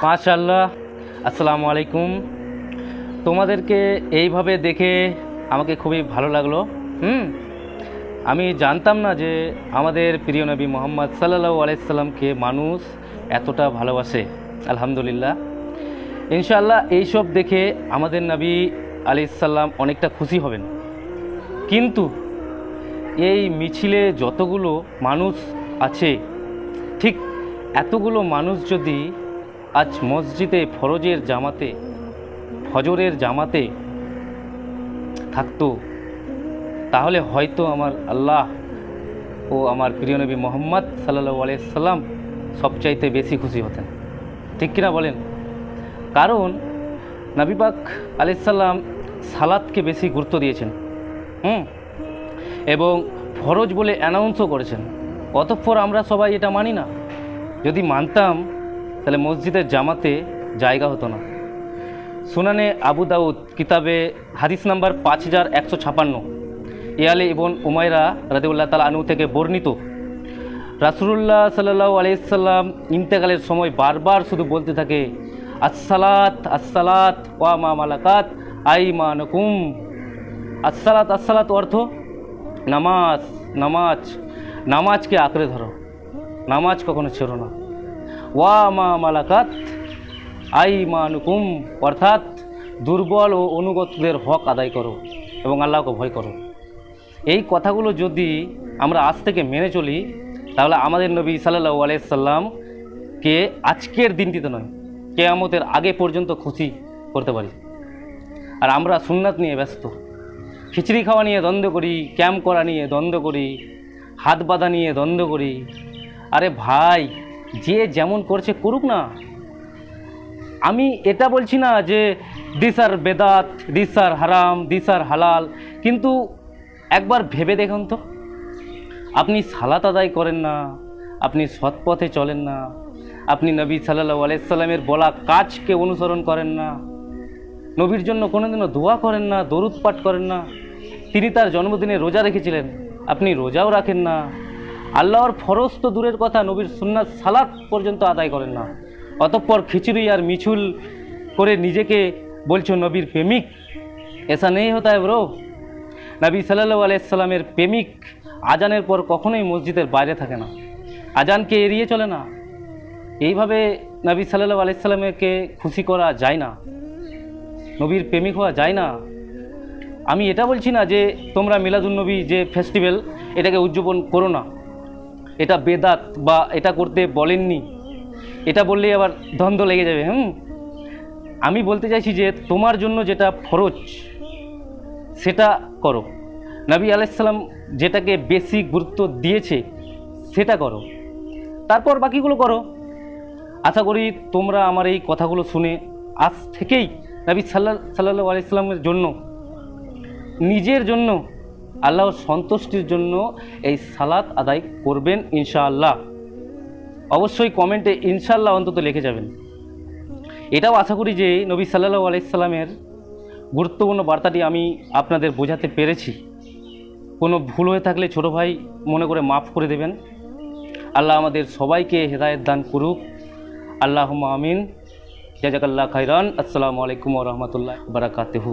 মাশাআল্লাহ। আসসালামু আলাইকুম। তোমাদেরকে এইভাবে দেখে আমাকে খুবই ভালো লাগলো। আমি জানতাম না যে আমাদের প্রিয় নবী মোহাম্মদ সাল্লাল্লাহু আলাইহি সাল্লামকে মানুষ এতটা ভালোবাসে। আলহামদুলিল্লাহ। ইনশাআল্লাহ এইসব দেখে আমাদের নবী আলাইহিস সালাম অনেকটা খুশি হবেন। কিন্তু এই মিছিলে যতগুলো মানুষ আছে, ঠিক এতগুলো মানুষ যদি আজ মসজিদে ফজরের জামাতে থাকতো, তাহলে হয়তো আমার আল্লাহ ও আমার প্রিয় নবী মোহাম্মদ সাল্লাল্লাহু আলাইহি সাল্লাম সবচাইতে বেশি খুশি হতেন। ঠিক কিনা বলেন? কারণ নবী পাক আলাইহিস সালাম সালাতকে বেশি গুরুত্ব দিয়েছেন এবং ফরজ বলে অ্যানাউন্সও করেছেন। অতঃপর আমরা সবাই এটা মানি না। যদি মানতাম তাহলে মসজিদের জামাতে জায়গা হতো না। সুনানে আবু দাউদ কিতাবে হাদিস নাম্বার 5156, ইয়ালে ইবন উমাইরা রাদিয়াল্লাহু তাআলা আনহু থেকে বর্ণিত, রাসূলুল্লাহ সাল্লাল্লাহু আলাইহি সাল্লাম ইন্তেকালের সময় বারবার শুধু বলতে থাকে, আসসালাত আসসালাত ওয়া মা মালাকাত আইমানুকুম। আসসালাত আসসালাত অর্থ নামাজ, নামাজ, নামাজকে আঁকড়ে ধরো, নামাজ কখনো ছেড়ো না। ওয়া মা মালাকাত আইমানুকুম অর্থাৎ দুর্বল ও অনুগতদের হক আদায় করো এবং আল্লাহকে ভয় করো। এই কথাগুলো যদি আমরা আজ থেকে মেনে চলি, তাহলে আমাদের নবী সাল্লাল্লাহু আলাইহি সাল্লামকে আজকের দিনটিতে নয়, কিয়ামতের আগে পর্যন্ত খুশি করতে পারি। আর আমরা সুন্নাত নিয়ে ব্যস্ত, খিচড়ি খাওয়া নিয়ে দ্বন্দ্ব করি, ক্যাম্প করা নিয়ে দ্বন্দ্ব করি, হাত বাঁধা নিয়ে দ্বন্দ্ব করি। আরে ভাই, যে যেমন করছে করুক না। আমি এটা বলছি না যে দিস আর বেদাত, দিস আর হারাম, দিস আর হালাল, কিন্তু একবার ভেবে দেখুন তো, আপনি সালাত আদায় করেন না, আপনি সৎ পথে চলেন না, আপনি নবী সাল্লাল্লাহু আলাইহি সাল্লামের বলা কাজকে অনুসরণ করেন না, নবীর জন্য কোনোদিনও দোয়া করেন না, দরুদ পাঠ করেন না, তিনি তার জন্মদিনে রোজা রেখেছিলেন, আপনি রোজাও রাখেন না, আল্লাহর ফরজ তো দূরের কথা, নবীর সুন্নাত সালাত পর্যন্ত আদায় করেন না, অতঃপর খিচুড়ি আর মিছুল করে নিজেকে বলছো নবীর প্রেমিক। এসা নেই হতা है ব্রো। নবী সাল্লাল্লাহু আলাইহি সাল্লামের প্রেমিক আজানের পর কখনোই মসজিদের বাইরে থাকে না, আজানকে এড়িয়ে চলে না। এইভাবে নবী সাল্লাল্লাহু আলাইহি সাল্লামকে খুশি করা যায় না, নবীর প্রেমিক হওয়া যায় না। আমি এটা বলছি না যে তোমরা মিলাদুন্নবী যে ফেস্টিভ্যাল, এটাকে উদযাপন করো না, এটা বেদাত বা এটা করতে বলেননি, এটা বললেই আবার দ্বন্দ্ব লেগে যাবে। আমি বলতে চাইছি যে তোমার জন্য যেটা ফরজ সেটা করো, নবী আলাইহিস সালাম যেটাকে বেশি গুরুত্ব দিয়েছে সেটা করো, তারপর বাকিগুলো করো। আশা করি তোমরা আমার এই কথাগুলো শুনে আজ থেকেই নবী সাল্লাল্লাহু আলাইহি সাল্লামের জন্য, নিজের জন্য, আল্লাহর সন্তুষ্টির জন্য এই সালাত আদায় করবেন ইনশাআল্লাহ। অবশ্যই কমেন্টে ইনশাআল্লাহ অন্তত লিখে যাবেন। এটাও আশা করি যে নবী সাল্লাল্লাহু আলাইহি সাল্লামের গুরুত্বপূর্ণ বার্তাটি আমি আপনাদের বোঝাতে পেরেছি। কোনো ভুল হয়ে থাকলে ছোট ভাই মনে করে মাফ করে দেবেন। আল্লাহ আমাদের সবাইকে হেদায়েত দান করুক। আল্লাহুম্মা আমিন। জাযাকাল্লাহু খাইরান। আসসালামু আলাইকুম ওয়া রাহমাতুল্লাহি ওয়া বারাকাতুহু।